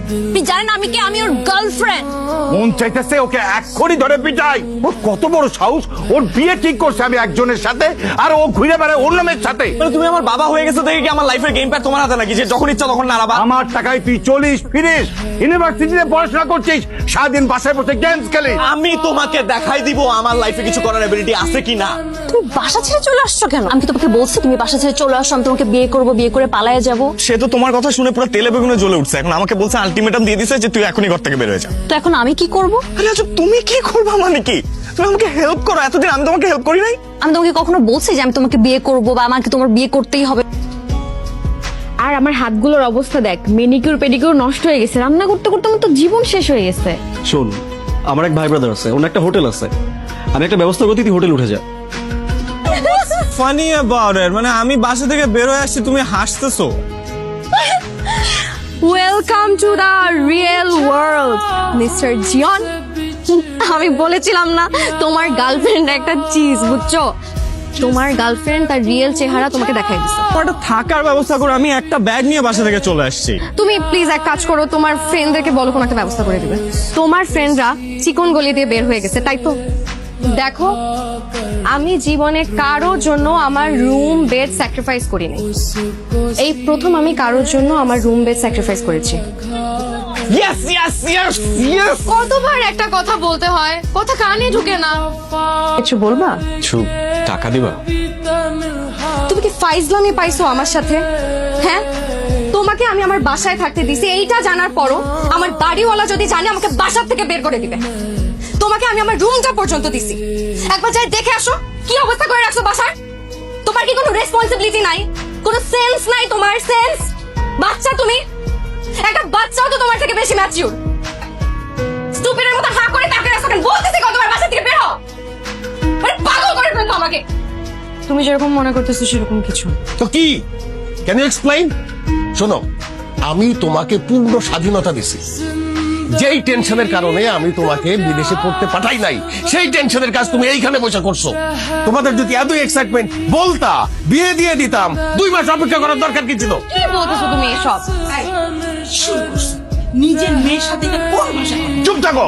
আপনি জানেন আমি কে? আমি ওর গার্লফ্রেন্ড। মন চাইতেছে ওকে এক্ষুনি ধরে পিটাই। ওর কত বড় সাহস, ওর বিয়ে ঠিক করছে আমি একজনের সাথে, আর ও ঘুরে বেড়ায় অন্য মেয়ের সাথে। তুমি আমার বাবা হয়ে গেছো দেখে কি আমার লাইফের গেম প্যাড তোমার হাতে নাকি যে যখন ইচ্ছা তখন নাড়াবা? আমার টাকায় তুই চলিস ফিরিস, ইউনিভার্সিটিতে পড়াশোনা করছিস, সারাদিন বাসায় বসে গেমস খেলিস। আমি তোমাকে দেখাই দিব আমার লাইফে কিছু করার এবিলিটি আছে কিনা। তুমি বাসা ছেড়ে চলে আসছো কেন? আমি কি তোমাকে বলছি তুমি বাসা ছেড়ে চলে আসো, আমি তোমাকে বিয়ে করবো, বিয়ে করে পালায়ে যাবো? সে তো তোমার কথা শুনে পুরো তেলে বেগুনে জ্বলে উঠছে। এখন আমাকে বলছে আলটিমেটাম দিয়ে দিছে যে তুই এখনই ঘর থেকে বের হয়ে যা। তো এখন আমি কি করব? আরে আচ্ছা তুমি কি করবা মানে কি? তুমি আমাকে হেল্প করো, এতদিন আমি তোমাকে হেল্প করি নাই? আমি তোমাকে কখনো বলছি যে আমি তোমাকে বিয়ে করবো বা আমাকে তোমার বিয়ে করতেই হবে? আর আমার হাতগুলোর অবস্থা দেখ, মেনিকিউর পেডিকিউর নষ্ট হয়ে গেছে, রান্না করতে করতে আমার তো জীবন শেষ হয়ে গেছে। শোন, আমার এক ভাই ব্রাদার আছে, ওর একটা হোটেল আছে, আমি একটা ব্যবস্থা করতে তুই হোটেল উঠে যা। ফানি অ্যাবাউট ইট, মানে আমি বাসা থেকে বের হয়ে আসছি তুমি হাসতেছো। Welcome to the real world mister Zion. আমি বলেছিলাম না তোমার গার্লফ্রেন্ড একটা চিজ, বুঝছো? তোমার গার্লফ্রেন্ড তার রিয়েল চেহারা তোমাকে দেখাই দিছে। একটা থাকার ব্যবস্থা করে আমি একটা ব্যাগ নিয়ে বাসা থেকে চলে আসছি। তুমি প্লিজ এক কাজ করো, তোমার ফ্রেন্ডদেরকে বলো কোনো একটা ব্যবস্থা করে দিবে। তোমার ফ্রেন্ডরা চিকন গলি দিয়ে বের হয়ে গেছে, তাই তো? দেখো, আমি জীবনে কারোর জন্য আমার রুম বেড স্যাক্রিফাইস করিনি। এই প্রথম আমি কারোর জন্য আমার রুম বেড স্যাক্রিফাইস করেছি। Yes yes yes yes. কতবার একটা কথা বলতে হয়, কথা কানে ঢুকে না। কিছু বলবা? কিছু টাকা দিবা? তুমি কি ফাইজলামি পাইছো আমার সাথে? হ্যাঁ, তোমাকে আমি আমার বাসায় থাকতে দিছি, এইটা জানার পরও আমার বাড়িওয়ালা যদি জানে আমাকে বাসার থেকে বের করে দিবে। তোমাকে আমি আমার রুমটা পর্যন্ত দিছি, একবার যাই দেখে আসো কি অবস্থা করে রাখছো বাসার। তোমার কি কোনো রেসপন্সিবিলিটি নাই, কোনো সেন্স নাই? তোমার সেন্স? বাচ্চা তুমি, একটা বাচ্চাও তো তোমার থেকে বেশি ম্যাচিউর। স্টুপিডের মতো হাঁ করে তাকিয়ে আছো কেন? বলতেছি কত তোমার বাসা থেকে বের হও, মানে পাগল করে ফেলতো আমাকে। তুমি যেরকম মনে করতেছো সেরকম কিছু। তো কি, ক্যান ইউ এক্সপ্লেইন? শোনো, আমি তোমাকে পূর্ণ স্বাধীনতা দিছি। যেই টেনশনের কারণে আমি তোমাকে বিদেশে পড়তে পাঠাই নাই, সেই টেনশনের কাজ তুমি এইখানে বসে করছো। তোমাদের যদি এতই এক্সাইটমেন্ট বলতা, বিয়ে দিয়ে দিতাম। 2 মাস অপেক্ষা করার দরকার কি ছিল? কি বলতেছো তুমি এসব? নিজের মেয়ের সাথে এটা কোন ভাষা? চুপ থাকো।